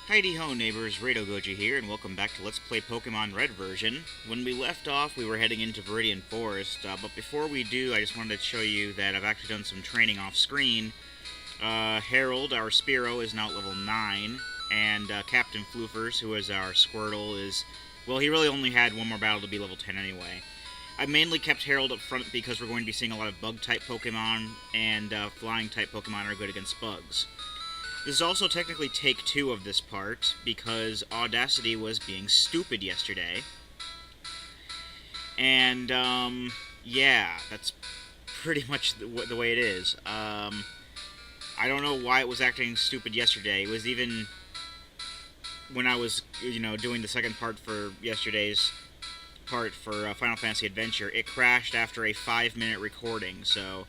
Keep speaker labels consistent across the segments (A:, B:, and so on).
A: Heidi-ho neighbors, Goji here, and welcome back to Let's Play Pokemon Red version. When we left off, we were heading into Viridian Forest, but before we do, I just wanted to show you that I've actually done some training off-screen. Harold, our Spearow, is now at level 9, and Captain Floofers, who is our Squirtle, is... well, he really only had one more battle to be level 10 anyway. I mainly kept Harold up front because we're going to be seeing a lot of Bug-type Pokemon, and Flying-type Pokemon are good against Bugs. This is also technically take 2 of this part, because Audacity was being stupid yesterday. And, yeah, that's pretty much the way it is. I don't know why it was acting stupid yesterday. It was even when I was, doing the second part for yesterday's part for Final Fantasy Adventure, it crashed after a 5-minute recording, so...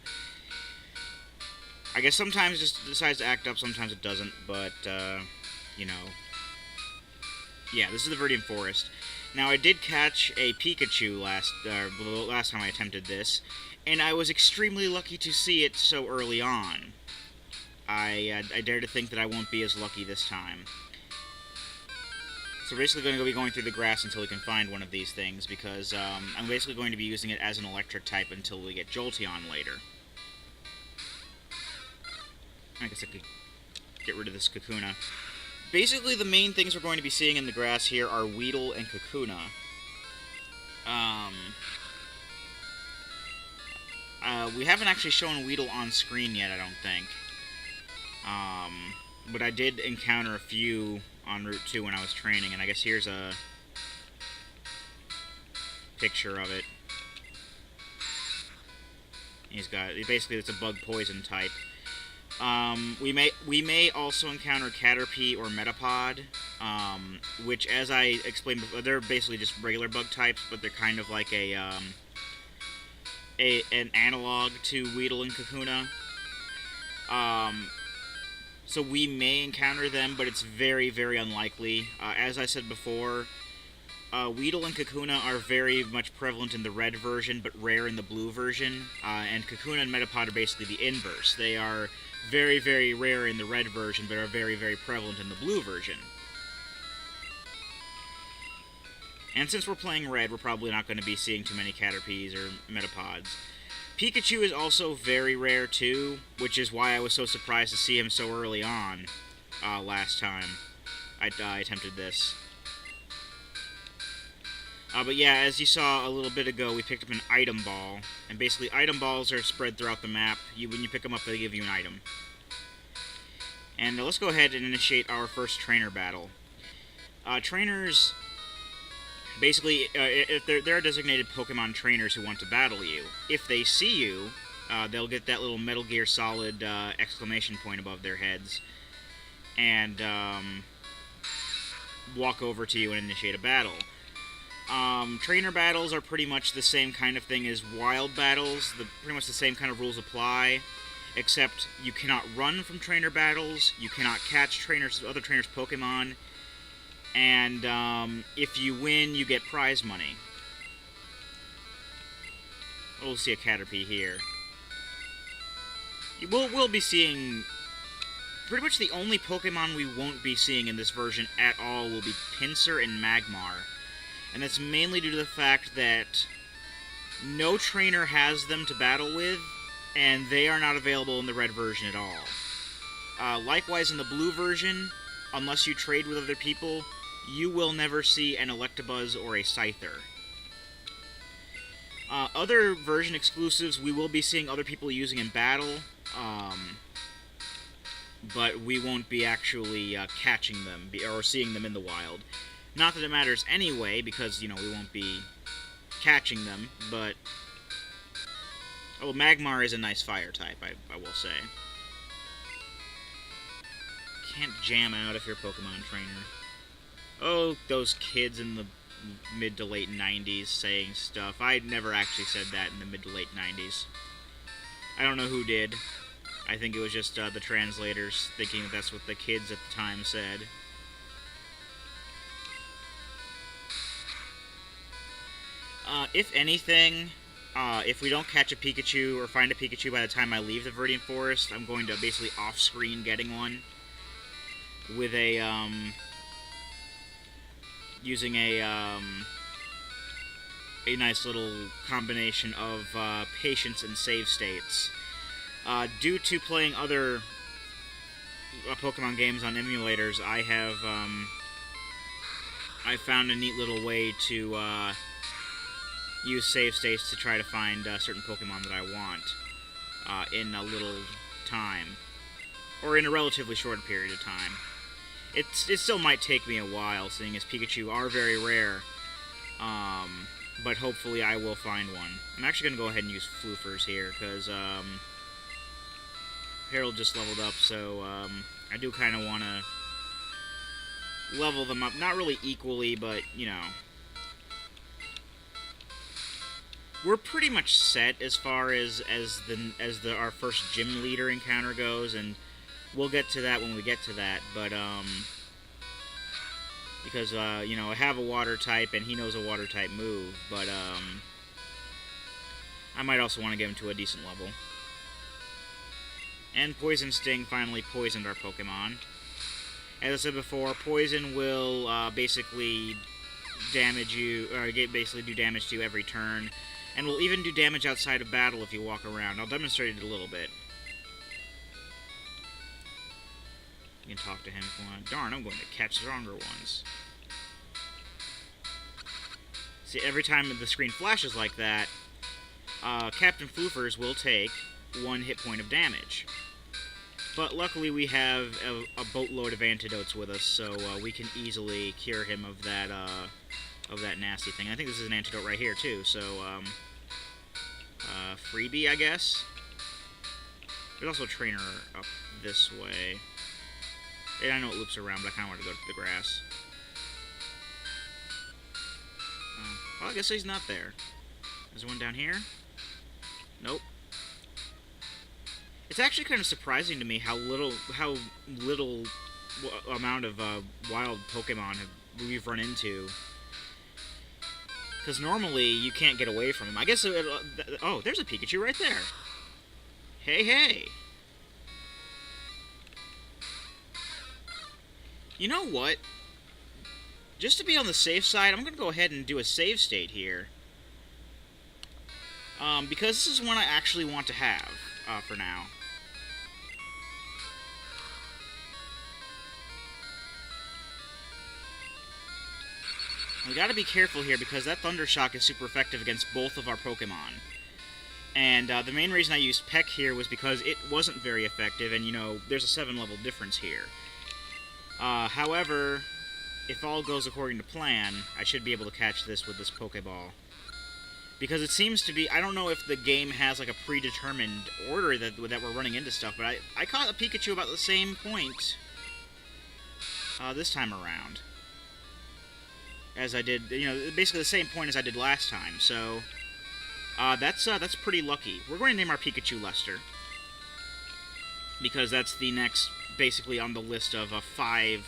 A: I guess sometimes it just decides to act up, sometimes it doesn't, but, yeah, this is the Viridian Forest. Now, I did catch a Pikachu last time I attempted this, and I was extremely lucky to see it so early on. I dare to think that I won't be as lucky this time. So we're basically going to be going through the grass until we can find one of these things, because I'm basically going to be using it as an electric type until we get Jolteon later. I guess I could get rid of this Kakuna. Basically, the main things we're going to be seeing in the grass here are Weedle and Kakuna. We haven't actually shown Weedle on screen yet, I don't think. But I did encounter a few on Route 2 when I was training, and I guess here's a picture of it. Basically, it's a bug poison type. We may also encounter Caterpie or Metapod, which, as I explained before, they're basically just regular bug types, but they're kind of like an analog to Weedle and Kakuna. So we may encounter them, but it's very, very unlikely. As I said before, Weedle and Kakuna are very much prevalent in the red version, but rare in the blue version. And Kakuna and Metapod are basically the inverse. They are very, very rare in the red version, but are very, very prevalent in the blue version. And since we're playing red, we're probably not going to be seeing too many Caterpies or Metapods. Pikachu is also very rare too, which is why I was so surprised to see him so early on last time I attempted this. But yeah, as you saw a little bit ago, we picked up an item ball. And basically, item balls are spread throughout the map. When you pick them up, they give you an item. And let's go ahead and initiate our first trainer battle. Trainers, basically, if there are designated Pokemon trainers who want to battle you. If they see you, they'll get that little Metal Gear Solid exclamation point above their heads. And walk over to you and initiate a battle. Trainer battles are pretty much the same kind of thing as wild battles. Pretty much the same kind of rules apply, except you cannot run from trainer battles, you cannot catch other trainers' Pokemon, and if you win, you get prize money. We'll see a Caterpie here. We'll be seeing... pretty much the only Pokemon we won't be seeing in this version at all will be Pinsir and Magmar. And that's mainly due to the fact that no trainer has them to battle with, and they are not available in the red version at all. Likewise, in the blue version, unless you trade with other people, you will never see an Electabuzz or a Scyther. Other version exclusives we will be seeing other people using in battle, but we won't be actually catching them or seeing them in the wild. Not that it matters anyway, because, we won't be catching them, but... oh, Magmar is a nice fire type, I will say. Can't jam out if you're a Pokemon trainer. Oh, those kids in the mid to late 90s saying stuff. I never actually said that in the mid to late 90s. I don't know who did. I think it was just the translators thinking that that's what the kids at the time said. If anything, if we don't catch a Pikachu or find a Pikachu by the time I leave the Viridian Forest, I'm going to basically off-screen getting one. with a, using a nice little combination of patience and save states. Due to playing other Pokemon games on emulators, I found a neat little way to use save states to try to find certain Pokemon that I want in a little time, or in a relatively short period of time. It still might take me a while, seeing as Pikachu are very rare, but hopefully I will find one. I'm actually going to go ahead and use Floofers here, because Harold just leveled up, so I do kind of want to level them up. Not really equally, but, you know. We're pretty much set as far as our first gym leader encounter goes, and we'll get to that when we get to that, but, because, you know, I have a water type, and he knows a water type move, but, I might also want to get him to a decent level. And Poison Sting finally poisoned our Pokemon. As I said before, Poison will, basically damage you, or basically do damage to you every turn, and will even do damage outside of battle if you walk around. I'll demonstrate it a little bit. You can talk to him if you want. Darn, I'm going to catch stronger ones. See, every time the screen flashes like that, Captain Floofers will take 1 hit point of damage. But luckily we have a boatload of antidotes with us, so we can easily cure him of that nasty thing. I think this is an antidote right here, too, so, freebie, I guess? There's also a trainer up this way. And I know it loops around, but I kind of want to go to the grass. Well, I guess he's not there. There's one down here? Nope. It's actually kind of surprising to me how little amount of wild Pokemon we've run into. Because normally you can't get away from them. I guess oh, there's a Pikachu right there. Hey, hey. You know what? Just to be on the safe side, I'm going to go ahead and do a save state here. Because this is one I actually want to have for now. We gotta be careful here because that Thunder Shock is super effective against both of our Pokemon. And the main reason I used Peck here was because it wasn't very effective, and you know, there's a 7-level difference here. However, if all goes according to plan, I should be able to catch this with this Pokeball. Because it seems to be, I don't know if the game has like a predetermined order that we're running into stuff, but I caught a Pikachu about the same point this time around. As I did, you know, basically the same point as I did last time, so that's pretty lucky. We're going to name our Pikachu Lester, because that's the next, basically on the list of 5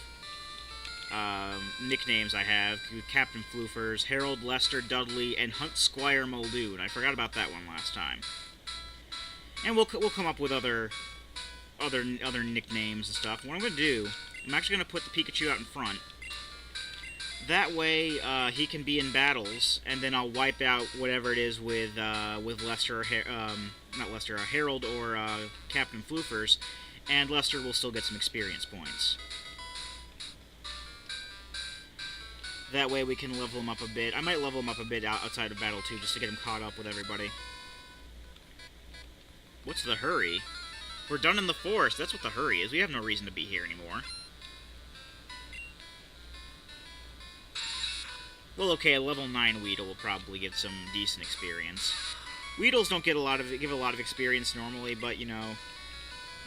A: nicknames I have. Captain Floofers, Harold, Lester, Dudley, and Hunt Squire Muldoon. I forgot about that one last time. And we'll come up with other nicknames and stuff. What I'm going to do, I'm actually going to put the Pikachu out in front. That way, he can be in battles, and then I'll wipe out whatever it is with Lester, not Lester, Harold or Captain Floofers, and Lester will still get some experience points. That way we can level him up a bit. I might level him up a bit outside of battle, too, just to get him caught up with everybody. What's the hurry? We're done in the forest. That's what the hurry is. We have no reason to be here anymore. Well, okay, a level 9 Weedle will probably get some decent experience. Weedles don't give a lot of experience normally, but you know,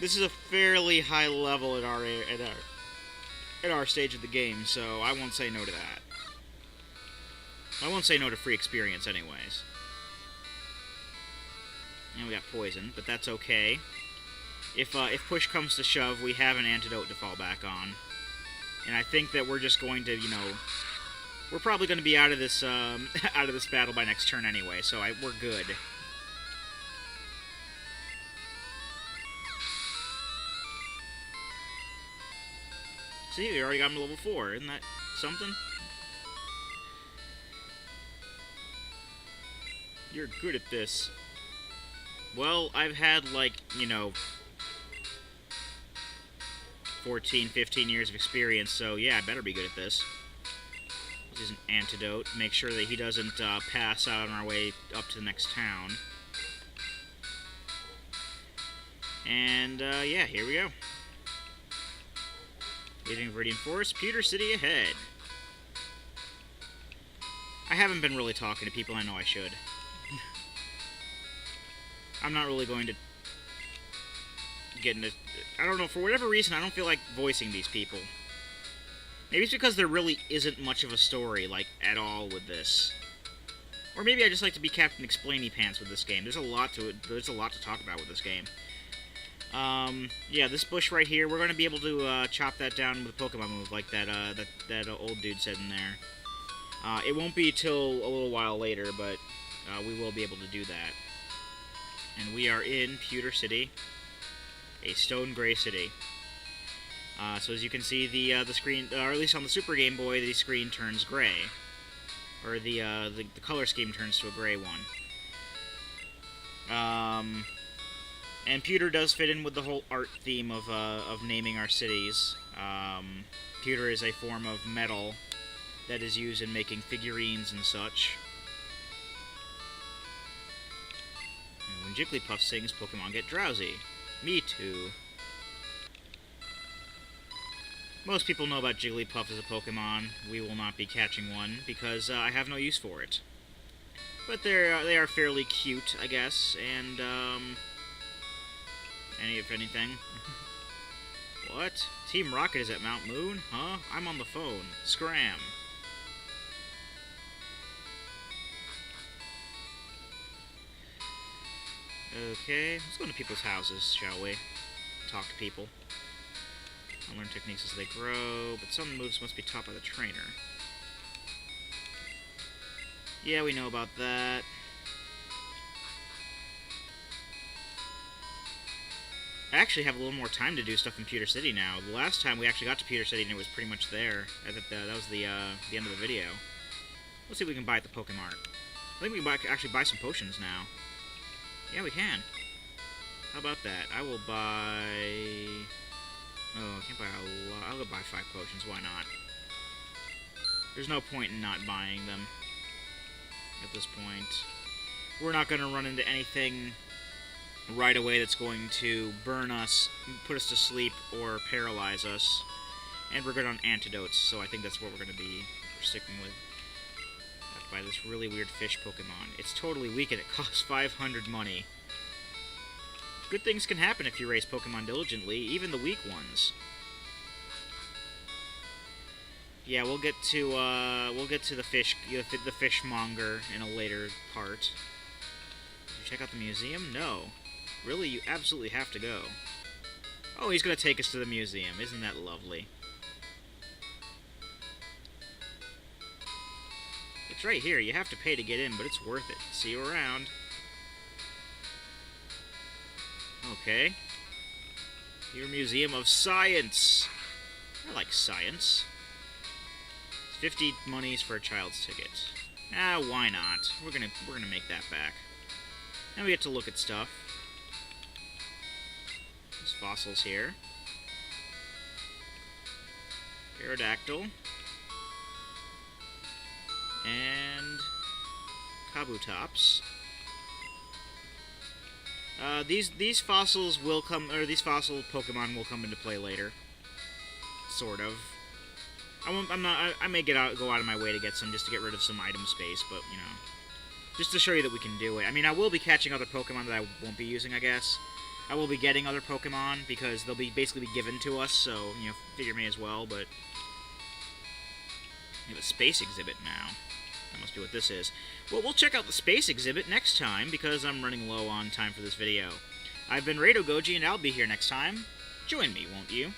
A: this is a fairly high level at our stage of the game, so I won't say no to that. I won't say no to free experience, anyways. And we got poison, but that's okay. If push comes to shove, we have an antidote to fall back on, and I think that we're just going to, you know. We're probably going to be out of this battle by next turn anyway, so we're good. See, we already got him to level 4. Isn't that something? You're good at this. Well, I've had, like, you know, 14, 15 years of experience, so yeah, I better be good at this. This is an antidote. Make sure that he doesn't pass out on our way up to the next town. And, yeah, here we go. Leaving Viridian Forest, Pewter City ahead. I haven't been really talking to people. I know I should. I'm not really going to get into... I don't know, for whatever reason, I don't feel like voicing these people. Maybe it's because there really isn't much of a story, like, at all with this. Or maybe I just like to be Captain Explainy Pants with this game. There's a lot to it. There's a lot to talk about with this game. Yeah, this bush right here, we're going to be able to chop that down with a Pokemon move, like that old dude said in there. It won't be till a little while later, but we will be able to do that. And we are in Pewter City, a stone gray city. So as you can see, the screen, or at least on the Super Game Boy, the screen turns gray, or the color scheme turns to a gray one. And pewter does fit in with the whole art theme of naming our cities. Pewter is a form of metal that is used in making figurines and such. And when Jigglypuff sings, Pokemon get drowsy. Me too. Most people know about Jigglypuff as a Pokemon. We will not be catching one because I have no use for it. But they are fairly cute, I guess, and if anything. What? Team Rocket is at Mount Moon? Huh? I'm on the phone. Scram. Okay, let's go to people's houses, shall we? Talk to people. I'll learn techniques as they grow, but some moves must be taught by the trainer. Yeah, we know about that. I actually have a little more time to do stuff in Pewter City now. The last time we actually got to Pewter City and it was pretty much there. That was the end of the video. Let's see if we can buy at the Pokemart. I think we can actually buy some potions now. Yeah, we can. How about that? I will buy... Oh, I can't buy a lot. I'll go buy 5 potions. Why not? There's no point in not buying them at this point. We're not going to run into anything right away that's going to burn us, put us to sleep, or paralyze us. And we're good on antidotes, so I think that's what we're going to be sticking with. By this really weird fish Pokemon. It's totally weak and it costs 500 money. Good things can happen if you raise Pokemon diligently, even the weak ones. Yeah, we'll get to the fishmonger in a later part. Did you check out the museum? No. Really, you absolutely have to go. Oh, he's gonna take us to the museum. Isn't that lovely? It's right here. You have to pay to get in, but it's worth it. See you around. Okay. Your Museum of Science. I like science. It's 50 monies for a child's ticket. Ah, why not? We're gonna make that back. Now we get to look at stuff. There's fossils here. Aerodactyl. And Kabutops. These fossils will come, or these fossil Pokemon will come into play later. Sort of. I may go out of my way to get some, just to get rid of some item space, but you know, just to show you that we can do it. I mean, I will be catching other Pokemon that I won't be using, I guess. I will be getting other Pokemon because they'll be basically be given to us, so you know, figure me as well. But we have a space exhibit now. That must be what this is. Well, we'll check out the space exhibit next time, because I'm running low on time for this video. I've been Rado Goji, and I'll be here next time. Join me, won't you?